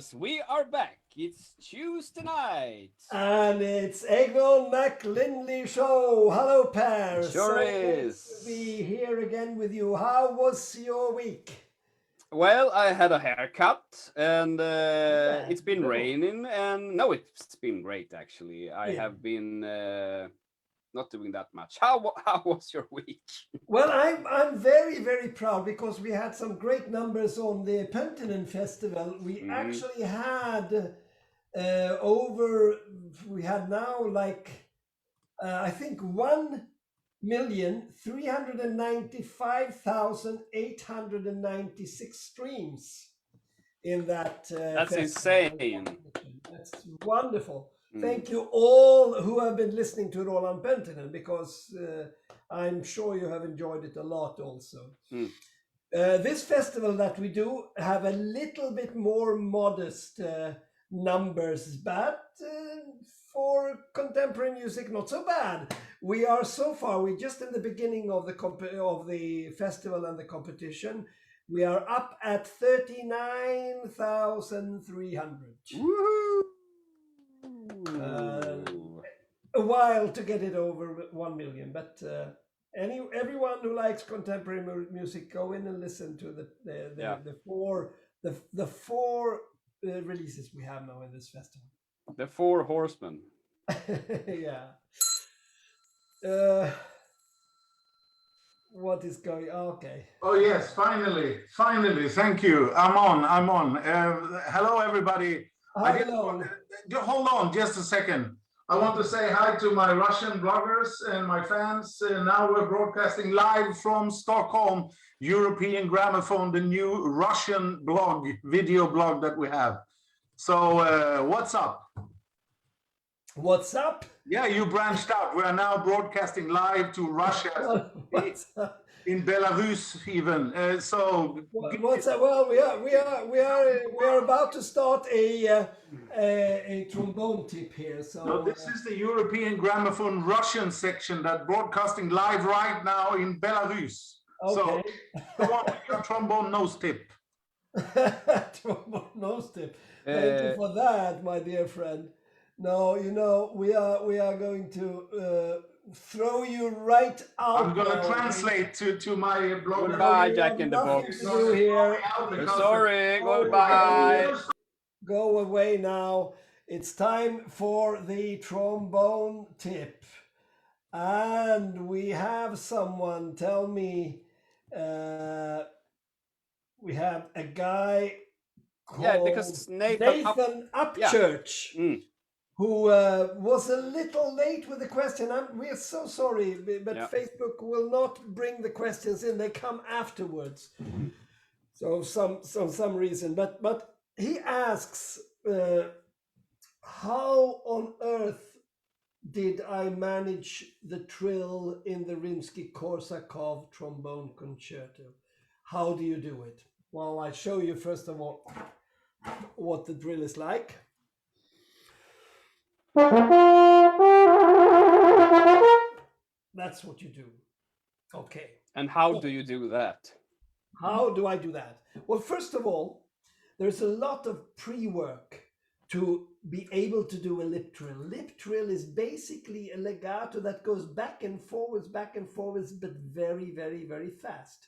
pairs, we are back. It's Tuesday night. And it's Egnon-McLindney show. Hello, Per. Sure is. Nice to be here again with you. How was your week? Well, I had a haircut, and it's been raining, and no, it's been great actually. I have been not doing that much. How was your week? Well, I'm very proud because we had some great numbers on the Pentinen Festival. We actually had we had now I think 1,395,896 streams in that. That's festival. insane. That's wonderful. Thank you all who have been listening to Roland Pentinen, because I'm sure you have enjoyed it a lot also. This festival that we do have a little bit more modest numbers, but for contemporary music, not so bad. We are so far, we're just in the beginning of the festival and the competition. We are up at 39,300. Woohoo! A while to get it over 1 million, but everyone who likes contemporary music, go in and listen to the four releases we have now in this festival. The Four Horsemen. Yeah. What is going? Okay. Oh yes, finally. Thank you. I'm on. Hello, everybody. Hello. Hold on, just a second. I want to say hi to my Russian bloggers and my fans. Now we're broadcasting live from Stockholm, European Gramophone, the new Russian video blog that we have. So what's up? What's up? Yeah, you branched out. We are now broadcasting live to Russia, in Belarus even. What's up? Well, we are about to start a trombone tip here. So this is the European Gramophone Russian section that broadcasting live right now in Belarus. Okay. So go on with your trombone nose tip. Trombone nose tip. Thank you for that, my dear friend. No, we are going to throw you right out. I'm going to translate to my blog. Goodbye, Jack in the Box. We're sorry. Goodbye. Go away now. It's time for the trombone tip, and we have someone. Tell me, we have a guy called because Nathan Upchurch. Yeah. Who was a little late with the question. We're so sorry, but Facebook will not bring the questions in. They come afterwards. So some reason. But he asks, how on earth did I manage the trill in the Rimsky-Korsakov trombone concerto? How do you do it? Well, I show you first of all what the drill is like. That's what you do. Okay. And how do you do that? How do I do that? Well, first of all, there's a lot of pre-work to be able to do a lip trill. Lip trill is basically a legato that goes back and forwards, but very, very, very fast.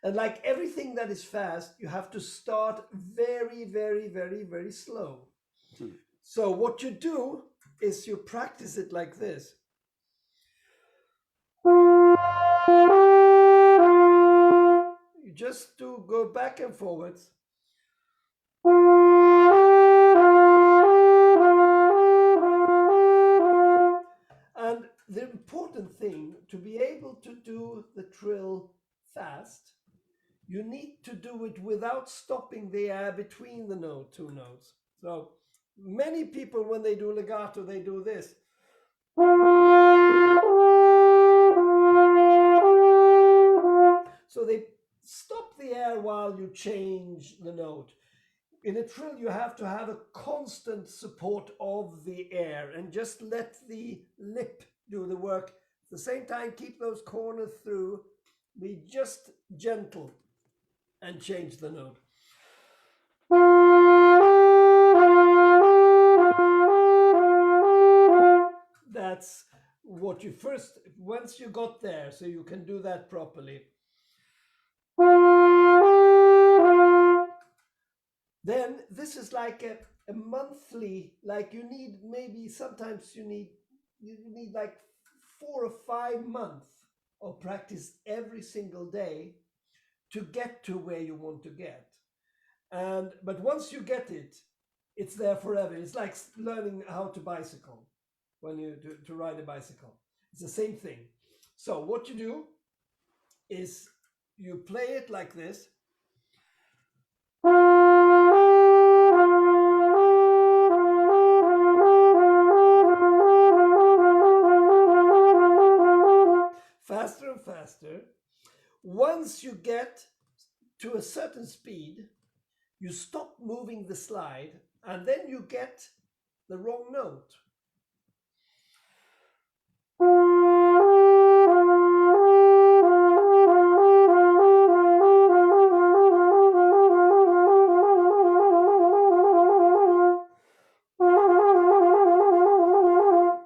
And like everything that is fast, you have to start very, very, very, very slow. So what you do is you practice it like this. You just do go back and forwards. And the important thing, to be able to do the trill fast, you need to do it without stopping the air between the two notes. So many people, when they do legato, they do this. So they stop the air while you change the note. In a trill, you have to have a constant support of the air and just let the lip do the work. At the same time, keep those corners through. Be just gentle and change the note. what you first, once you got there, so you can do that properly, then this is like a monthly, like you need, maybe sometimes you need like 4 or 5 months of practice every single day to get to where you want to get. But once you get it, it's there forever. It's like learning how to bicycle, when you to ride a bicycle. It's the same thing. So what you do is you play it like this. Faster and faster. Once you get to a certain speed, you stop moving the slide, and then you get the wrong note.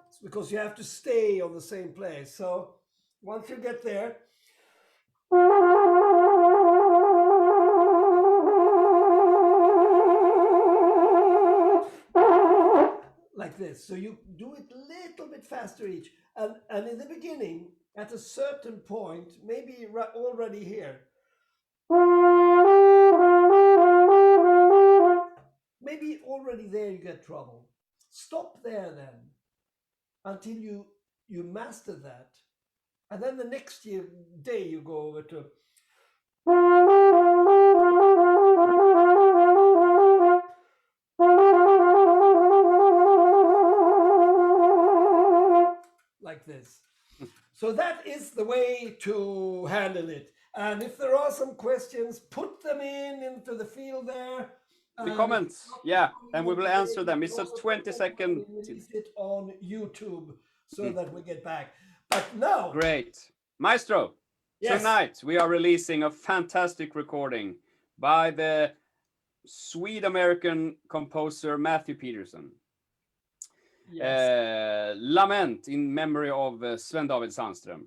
It's because you have to stay on the same place. So once you get there, like this. So you do it a little bit faster each. And in the beginning, at a certain point, maybe already here, maybe already there you get trouble. Stop there then, until you master that. And then the next day you go over to like this. So that is the way to handle it. And if there are some questions, put them into the field there. The comments, yeah, and we will answer them. It's a 20-second. Release it on YouTube so that we get back. But now, great, Maestro. yes. Tonight we are releasing a fantastic recording by the Swede-American composer Matthew Peterson. Yes. Lament in memory of Sven-David Sandström.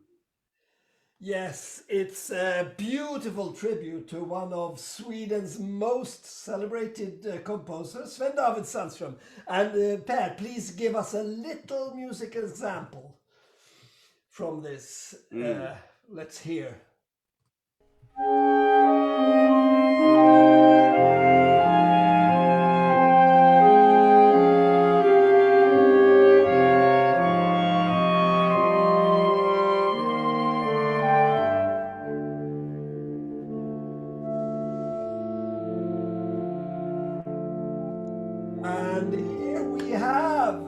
Yes, it's a beautiful tribute to one of Sweden's most celebrated composers, Sven-David Sandström. And Per, please give us a little music example from this. Let's hear. And here we have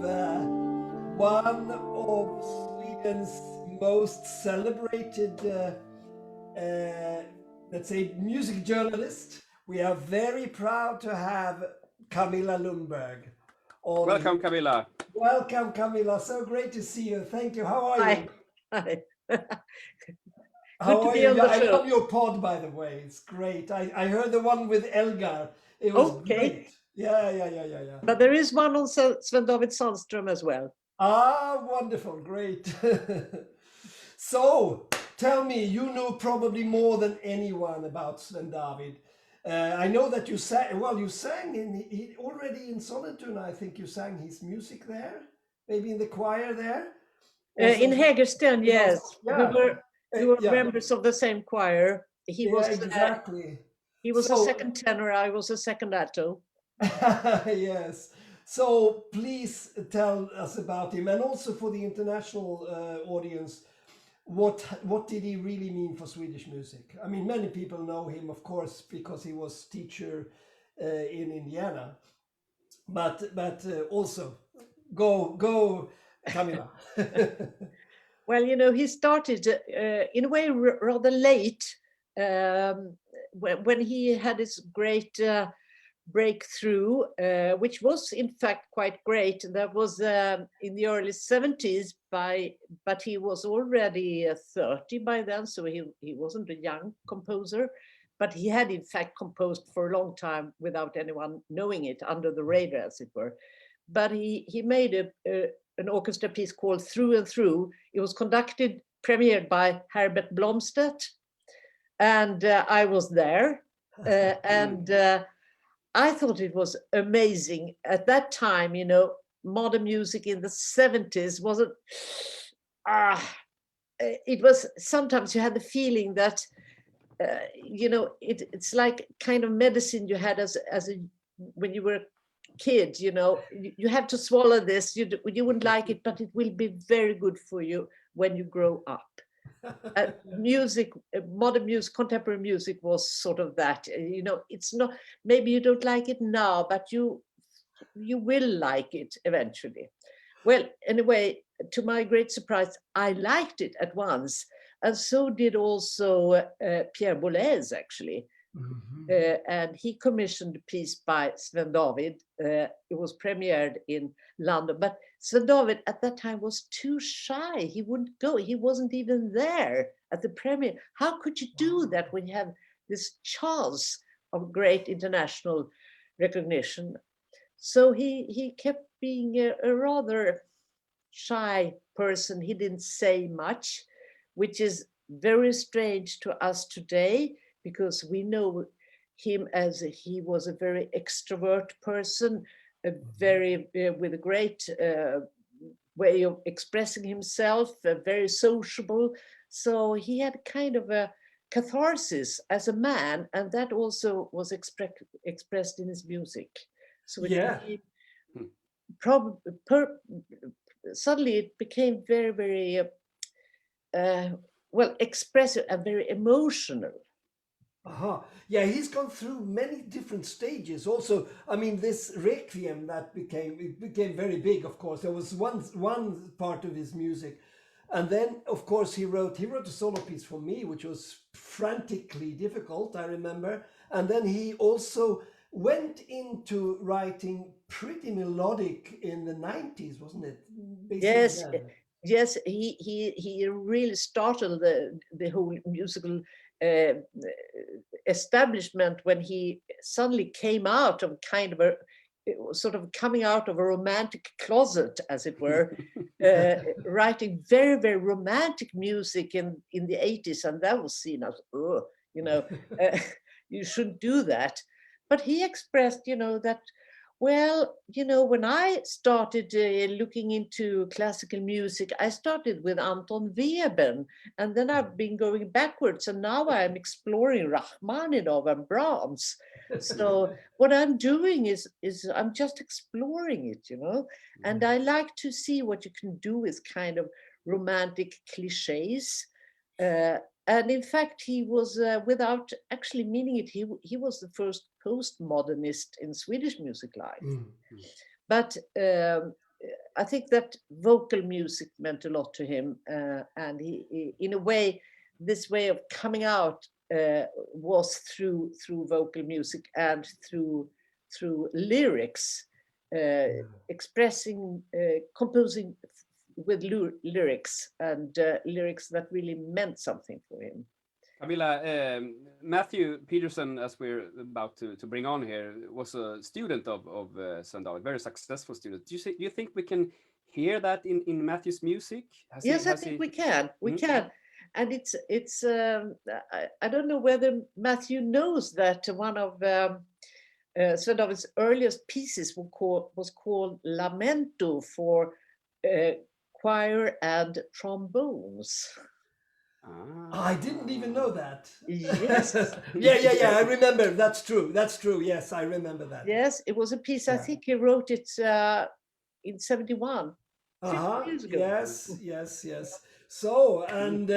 one of Sweden's most celebrated, let's say, music journalists. We are very proud to have Camilla Lundberg. Welcome, Camilla. Welcome, Camilla. So great to see you. Thank you. How are you? Hi. How are you? I love your pod, by the way. It's great. I heard the one with Elgar. It was great. Yeah. But there is one on Sven-David Sandström as well. Ah, wonderful. Great. So, tell me, you know probably more than anyone about Sven-David. I know that you sang, already in Sollentuna, I think you sang his music there, maybe in the choir there. In Hägersten, yes. Yeah. We were members of the same choir. He was exactly. He was a second tenor, I was a second alto. Yes. So please tell us about him, and also for the international audience, what did he really mean for Swedish music? I mean, many people know him, of course, because he was teacher in Indiana, but also go, Camilla. Well, you know, he started in a way rather late when he had his great breakthrough, which was in fact quite great. That was in the early 70s, but he was already 30 by then, so he wasn't a young composer, but he had in fact composed for a long time without anyone knowing it, under the radar, as it were. But he made an orchestra piece called Through and Through. It was premiered by Herbert Blomstedt, and I was there, and I thought it was amazing. At that time, you know, modern music in the 70s wasn't, it was, sometimes you had the feeling that, you know, it's like kind of medicine you had as when you were a kid, you know, you have to swallow this, you wouldn't like it, but it will be very good for you when you grow up. Music, modern music, contemporary music was sort of that, you know, it's not, maybe you don't like it now, but you will like it eventually. Well, anyway, to my great surprise, I liked it at once, and so did also Pierre Boulez, actually. And he commissioned a piece by Sven-David. It was premiered in London, but Sven-David at that time was too shy. He wouldn't go. He wasn't even there at the premiere. How could you do that when you have this chance of great international recognition? So he kept being a rather shy person. He didn't say much, which is very strange to us today, because we know him as he was a very extrovert person, a very with a great way of expressing himself, very sociable. So he had kind of a catharsis as a man, and that also was expressed in his music. So suddenly it became very, very well expressive and very emotional. Yeah, he's gone through many different stages. Also, I mean, this Requiem that became very big. Of course, there was one part of his music, and then of course he wrote a solo piece for me, which was frantically difficult, I remember. And then he also went into writing pretty melodic in the 90s, wasn't it? Basically yes. He really startled the whole musical establishment when he suddenly came out of kind of a sort of coming out of a romantic closet, as it were, writing very, very romantic music in the 80s, and that was seen as, oh, you know, you shouldn't do that. But he expressed, you know, that, well, you know, when I started looking into classical music, I started with Anton Webern, and then I've been going backwards, and now I'm exploring Rachmaninoff and Brahms. So what I'm doing is I'm just exploring it, you know, and I like to see what you can do with kind of romantic cliches. And in fact, he was, without actually meaning it, he was the first postmodernist in Swedish music life. But I think that vocal music meant a lot to him. And he, in a way, this way of coming out was through vocal music and through lyrics, expressing, composing with lyrics, and lyrics that really meant something for him. Camilla, Matthew Peterson, as we're about to bring on here, was a student of Sven-David, very successful student. Do you think we can hear that in Matthew's music? Yes, I think we can. We can. And it's I don't know whether Matthew knows that one of Sven-David's earliest pieces was called Lamento for choir and trombones. I didn't even know that. Yes. yeah, I remember. That's true. Yes, I remember that. Yes, it was a piece. I think he wrote it in 71. 50 years ago. Yes. So, and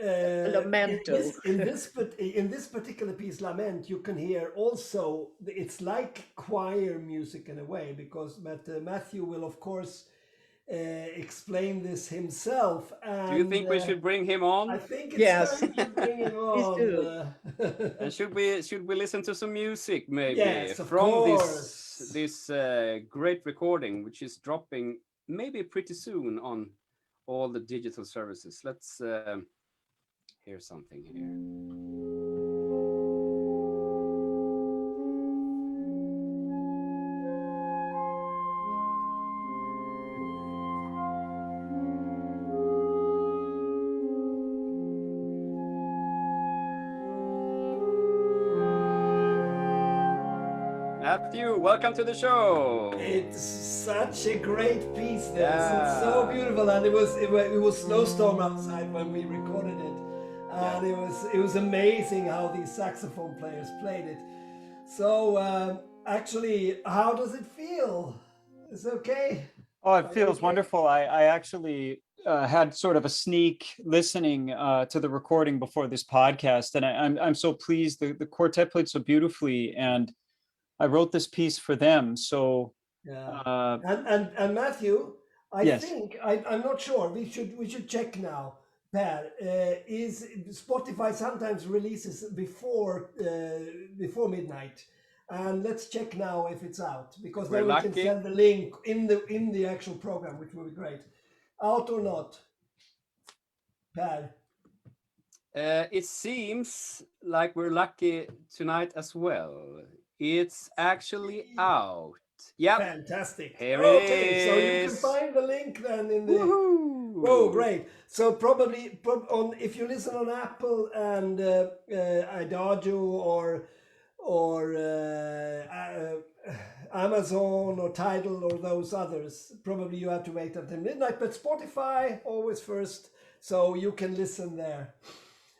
Lamento. in this particular piece, Lament, you can hear also, it's like choir music in a way, because Matthew will, of course, explain this himself. And, do you think we should bring him on? I think it's time to bring him on. Please do. And should we listen to some music maybe? Yes, of from course. this great recording, which is dropping maybe pretty soon on all the digital services. Let's hear something here. Matthew, welcome to the show. It's such a great piece. It's so beautiful, and it was snowstorm outside when we recorded it, and it was amazing how these saxophone players played it. So actually, how does it feel? Is it okay? Oh, it feels wonderful. I actually had sort of a sneak listening to the recording before this podcast, and I'm so pleased. The quartet played so beautifully, and I wrote this piece for them. So and Matthew, yes. think I'm not sure. We should check now. Per, is Spotify sometimes releases before midnight, and let's check now if it's out, because then we can send the link in the actual program, which will be great. Out or not, Per? It seems like we're lucky tonight as well. It's actually out. Yep. Fantastic. Here it is. So you can find the link then in the. Woohoo! Oh, great. So probably on if you listen on Apple and Adagio or Amazon or Tidal or those others, probably you have to wait until midnight. But Spotify always first, so you can listen there.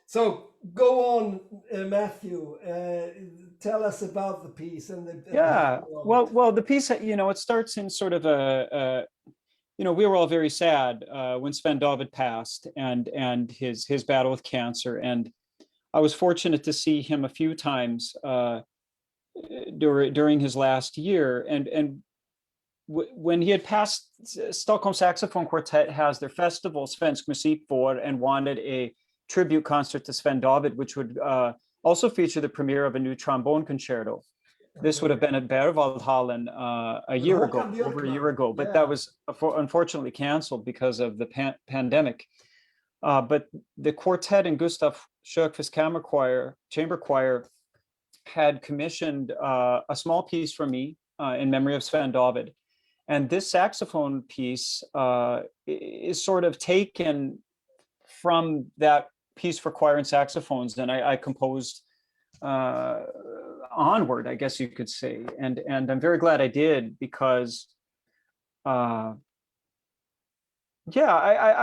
So go on, Matthew. Tell us about the piece and the. Well, the piece, it starts in sort of we were all very sad when Sven-David passed and his battle with cancer, and I was fortunate to see him a few times during his last year, and when he had passed, Stockholm Saxophone Quartet has their festival Svensk Musik Vår, and wanted a tribute concert to Sven-David, which would also feature the premiere of a new trombone concerto. This would have been at Berwaldhallen over a year ago, but that was unfortunately canceled because of the pandemic. But the quartet and Gustav Sjökvist chamber choir had commissioned a small piece for me in memory of Sven-David. And this saxophone piece is sort of taken from that piece for choir and saxophones, and I composed onward, I guess you could say, and I'm very glad I did, because I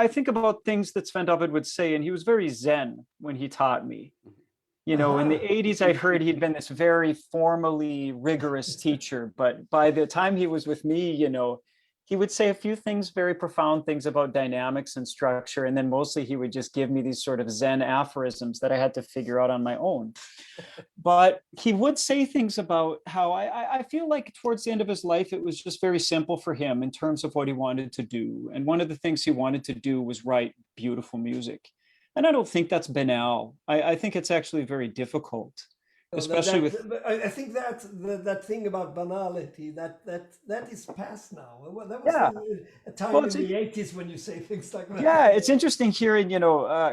think about things that Sven-David would say, and he was very zen when he taught me. In the 80s, I'd heard he'd been this very formally rigorous teacher, but by the time he was with me, he would say a few things, very profound things about dynamics and structure, and then mostly he would just give me these sort of Zen aphorisms that I had to figure out on my own. But he would say things about how I feel like towards the end of his life, it was just very simple for him in terms of what he wanted to do. And one of the things he wanted to do was write beautiful music. And I don't think that's banal. I think it's actually very difficult. Especially I think that thing about banality that is past now. That was a time in the 80s when you say things like that. Yeah, it's interesting hearing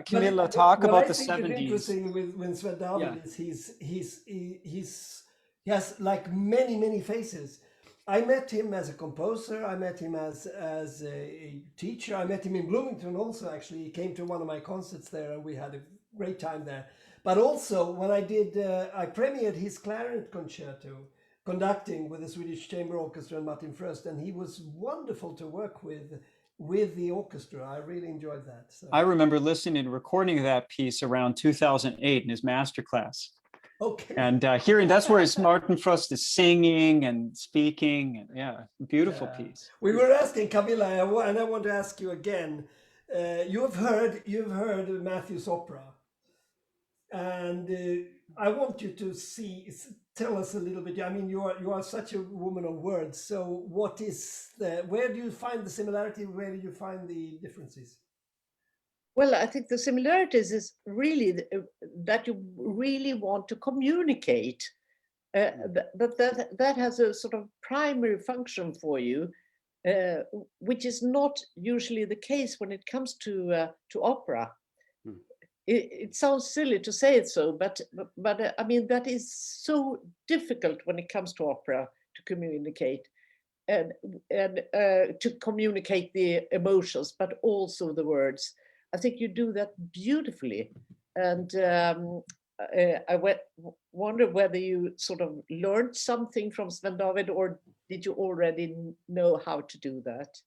Camilla talk about the 70s. What I think is interesting with Sven-David is he has like many faces. I met him as a composer. I met him as a teacher. I met him in Bloomington also. Actually, he came to one of my concerts there, and we had a great time there. But also, when I premiered his clarinet concerto, conducting with the Swedish Chamber Orchestra and Martin Fröst, and he was wonderful to work with the orchestra. I really enjoyed that. So. I remember listening to recording that piece around 2008 in his masterclass. Okay. And hearing that's where Martin Fröst is singing and speaking, and beautiful piece. We were asking Camilla, and I want to ask you again. You've heard Matthew's opera. And I want you to tell us a little bit. I mean, you are such a woman of words. So, where do you find the similarity? Where do you find the differences? Well, I think the similarities is really that you really want to communicate. That has a sort of primary function for you, which is not usually the case when it comes to opera. It sounds silly to say it so, but I mean, that is so difficult when it comes to opera to communicate and to communicate the emotions, but also the words. I think you do that beautifully. And wonder whether you sort of learned something from Sven-David, or did you already know how to do that?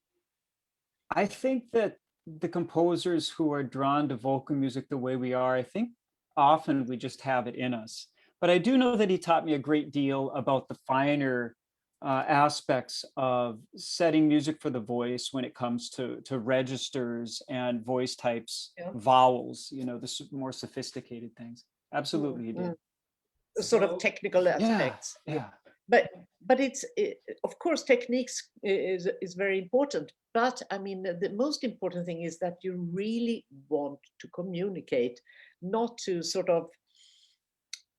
I think that the composers who are drawn to vocal music the way we are, I think often we just have it in us. But I do know that he taught me a great deal about the finer aspects of setting music for the voice when it comes to registers and voice types, vowels, you know, the more sophisticated things. Absolutely, he did. Sort of technical aspects. Yeah. But of course, techniques is very important. But I mean, the most important thing is that you really want to communicate, not to sort of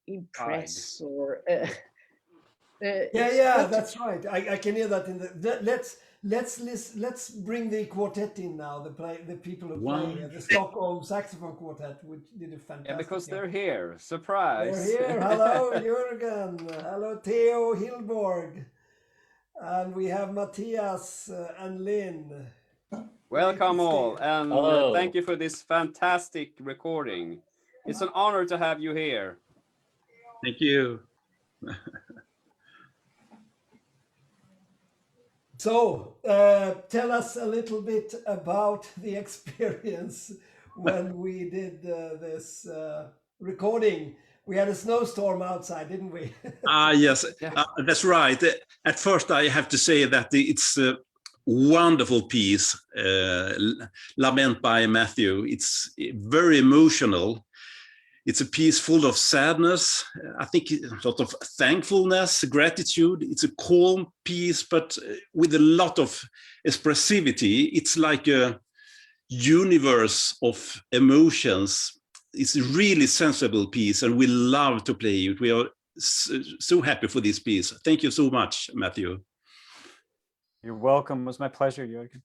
impress or. That's right. I can hear that in the. Let's bring the quartet in now. The people who play the Stockholm Saxophone Quartet, which did a fantastic. Yeah, because they're here. Surprise! They're here. Hello, Jürgen. Hello, Theo Hillborg, and we have Matthias and Lynn. Welcome all, and thank you for this fantastic recording. It's an honor to have you here. Thank you. So, tell us a little bit about the experience when we did this recording. We had a snowstorm outside, didn't we? Yes, that's right. At first, I have to say that it's a wonderful piece, Lament by Matthew. It's very emotional. It's a piece full of sadness, I think a lot of thankfulness, gratitude. It's a calm piece, but with a lot of expressivity. It's like a universe of emotions. It's a really sensible piece, and we love to play it. We are so happy for this piece. Thank you so much, Matthew. You're welcome. It was my pleasure, Jürgen.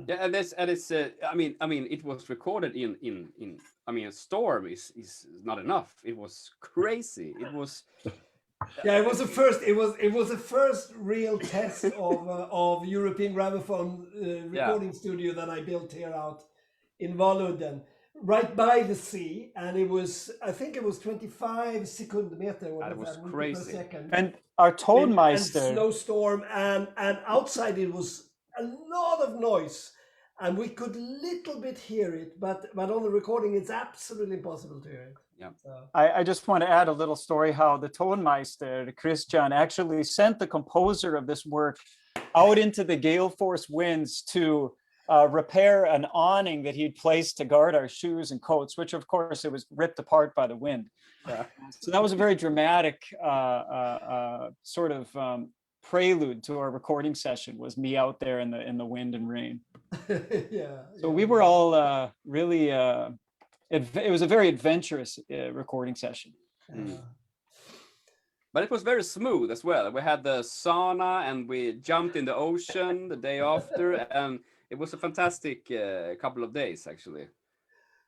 Yeah, and it's I mean, it was recorded in I mean, a storm is not enough. It was crazy. It was. Yeah, it was the first. It was the first real test of European gramophone recording studio that I built here out in Valludden, right by the sea, and it was, I think it was 25 sekundmeter. That was crazy. Per second. And our Tonmeister. And snowstorm, and outside it was a lot of noise, and we could little bit hear it, but on the recording it's absolutely impossible to hear it. Yeah. So. I just want to add a little story how the Tonmeister, Christian, actually sent the composer of this work out into the gale force winds to repair an awning that he'd placed to guard our shoes and coats, which of course it was ripped apart by the wind. So that was a very dramatic sort of prelude to our recording session, was me out there in the wind and rain. So we were all really, it was a very adventurous recording session. But it was very smooth as well. We had the sauna and we jumped in the ocean the day after, and it was a fantastic couple of days, actually.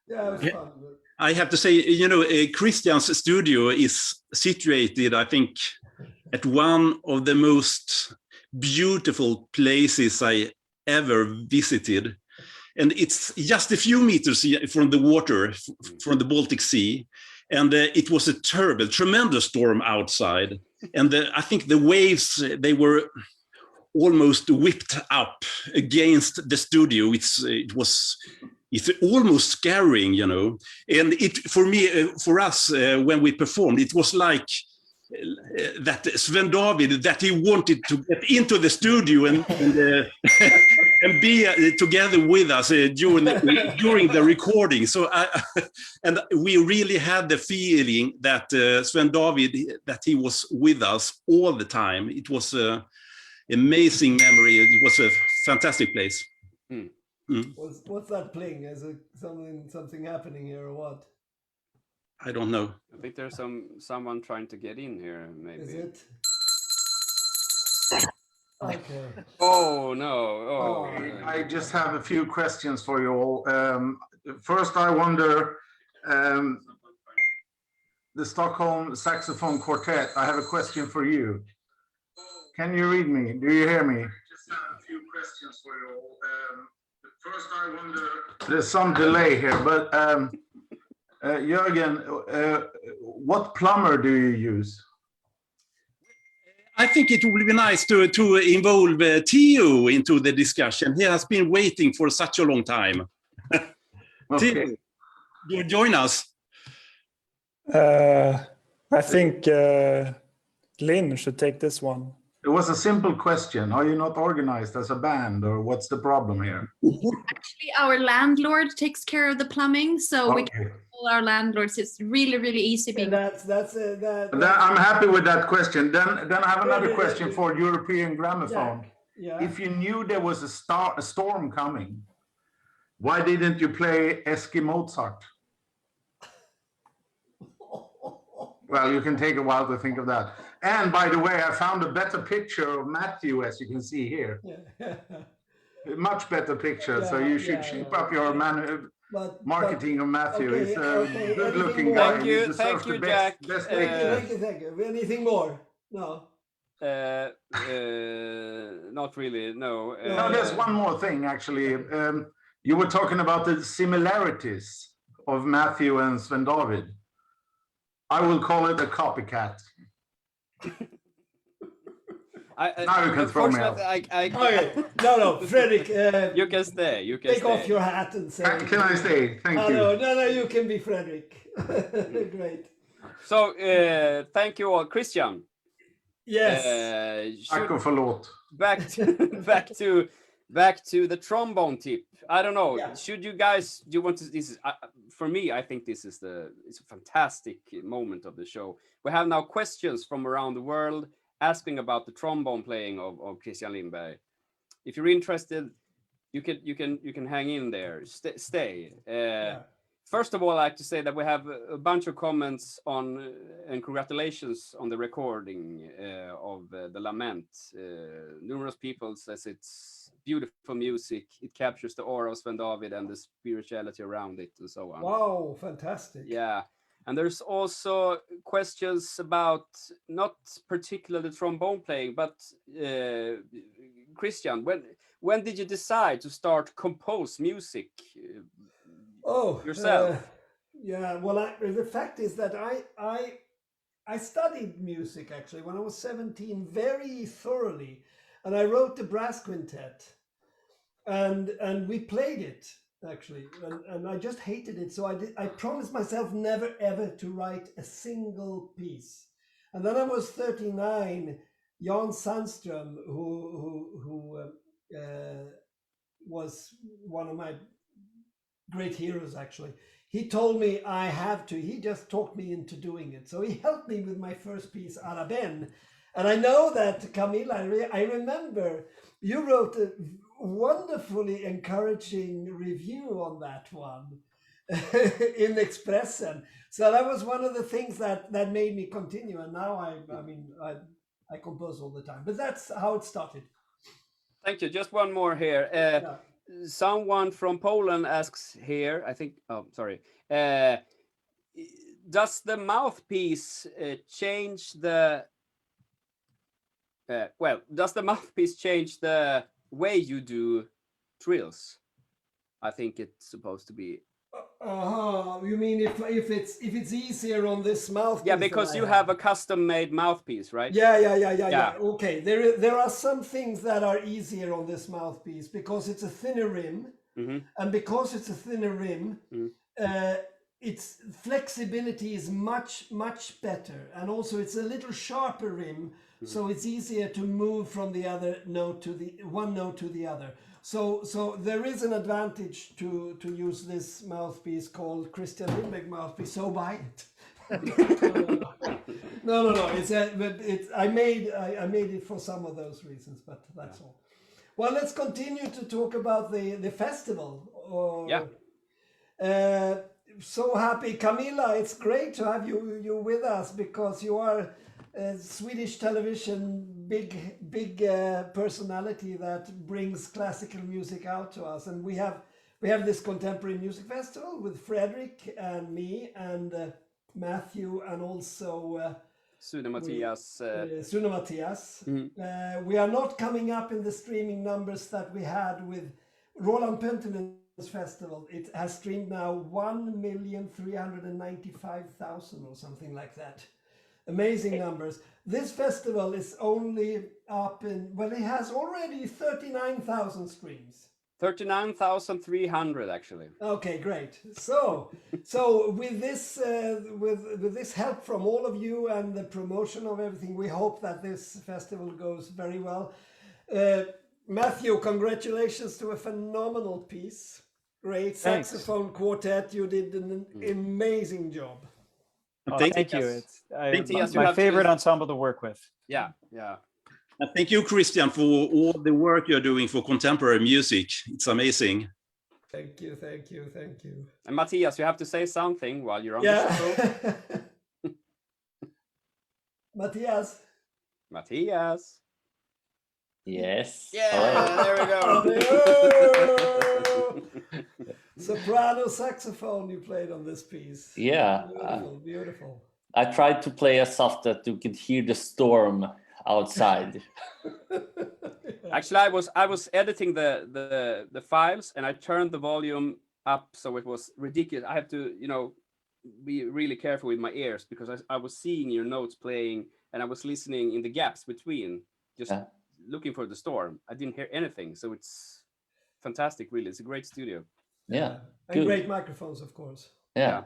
Yeah, it was fun. I have to say, you know, Christian's studio is situated, I think, at one of the most beautiful places I ever visited. And it's just a few meters from the water, from the Baltic Sea. And it was a tremendous storm outside. And I think the waves, they were almost whipped up against the studio. It's almost scaring, you know. And for us, when we performed, it was like that Sven-David, that he wanted to get into the studio and be together with us during the recording. So and we really had the feeling that Sven-David, that he was with us all the time. It was an amazing memory. It was a fantastic place. What's that playing? Is it something happening here or what? I don't know. I think there's someone trying to get in here, maybe. Is it? Okay. Oh no! I just have a few questions for you all. First, I wonder, the Stockholm Saxophone Quartet. I have a question for you. Can you read me? Do you hear me? Just have a few questions for you all. First, I wonder. There's some delay here, but Jürgen, what plumber do you use? I think it would be nice to involve Theo into the discussion. He has been waiting for such a long time. Okay. Theo, you join us. I think Lynn should take this one. It was a simple question. Are you not organized as a band, or what's the problem here? Actually, our landlord takes care of the plumbing, so we can call our landlords. It's really, really easy. And I'm happy with that question. Then I have another question for European Gramophone. Yeah. If you knew there was a storm coming, why didn't you play Eski Mozart? Well, you can take a while to think of that. And by the way, I found a better picture of Matthew, as you can see here. Yeah. A much better picture. So you should keep up your marketing of Matthew. He's a good-looking guy. Thank you, Jack. Thank you. Anything more? No. Not really. No. No, there's one more thing actually. You were talking about the similarities of Matthew and Sven-David. I will call it a copycat. Now you can throw me out. Okay. No, Fredrik. You can stay. You can take stay. off your hat and say. Can I stay? Thank you. No, you can be Fredrik. Great. So, thank you all. Christian. Yes. Tack och förlåt. Back to the trombone tip. I don't know. Yeah. Should you guys? Do you want to? This is for me. I think this is it's a fantastic moment of the show. We have now questions from around the world asking about the trombone playing of Christian Lindberg. If you're interested, you can hang in there. Stay. First of all, I like to say that we have a bunch of comments on and congratulations on the recording of the Lament. Numerous people says it's beautiful music. It captures the aura of Sven-David and the spirituality around it and so on. Wow, fantastic. Yeah. And there's also questions about not particularly the trombone playing, but Christian, when did you decide to start compose music yourself? Well, the fact is that I studied music actually when I was 17 very thoroughly, and I wrote the brass quintet, and we played it actually, and I just hated it. So I promised myself never ever to write a single piece. And then I was 39. Jan Sandström, who was one of my great heroes actually, he told me I have to. He just talked me into doing it. So he helped me with my first piece, Araben. And I know that, Camilla, I remember you wrote a wonderfully encouraging review on that one in Expressen. So that was one of the things that made me continue. And now I compose all the time. But that's how it started. Thank you. Just one more here. Someone from Poland asks here, I think, does the mouthpiece change the way you do trills? I think it's supposed to be. You mean if it's easier on this mouthpiece? Yeah, because you have a custom-made mouthpiece, right? Yeah. Okay, there are some things that are easier on this mouthpiece because it's a thinner rim, and because it's a thinner rim, its flexibility is much better, and also it's a little sharper rim, so it's easier to move from the other note to the one note to the other. So there is an advantage to use this mouthpiece called Christian Lindberg mouthpiece. So buy it. No. I made it for some of those reasons, but that's all. Well, let's continue to talk about the festival. So happy, Camilla. It's great to have you with us because you are Swedish television big personality that brings classical music out to us, and we have this contemporary music festival with Fredrik and me and Matthew and also Sune Mattias. We are not coming up in the streaming numbers that we had with Roland Penttinen festival. It has streamed now 1,395,000 or something like that. Amazing numbers. This festival is only up in, well, it has already 39,000 streams. 39,300 actually. Okay, great. So with this with this help from all of you and the promotion of everything, we hope that this festival goes very well. Matthew, congratulations to a phenomenal piece. Great saxophone quartet. You did an amazing job. Thank you. It's my favorite ensemble to work with. Yeah. And thank you, Christian, for all the work you're doing for contemporary music. It's amazing. Thank you. And Matthias, you have to say something while you're on the show. Matthias. Yes. Yeah, there we go. Soprano saxophone you played on this piece. Yeah. Beautiful. I tried to play as soft that you could hear the storm outside. Actually, I was editing the files and I turned the volume up so it was ridiculous. I have to, be really careful with my ears because I was seeing your notes playing and I was listening in the gaps between, just looking for the storm. I didn't hear anything, so it's fantastic. Really, it's a great studio. Yeah, and great microphones, of course. Yeah.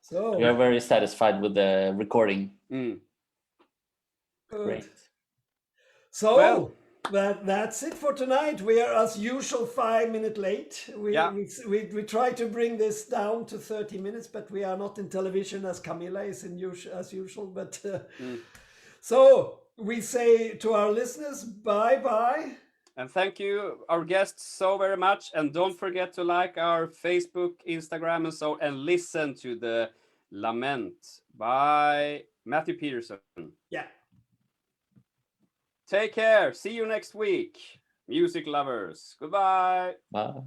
So we are very satisfied with the recording. Great. So that's it for tonight. We are as usual 5 minutes late. We try to bring this down to 30 minutes, but we are not in television as Camilla is as usual. But so we say to our listeners, bye. And thank you, our guests, so very much. And don't forget to like our Facebook, Instagram, and so, and listen to the Lament by Matthew Peterson. Yeah. Take care. See you next week, music lovers. Goodbye. Bye.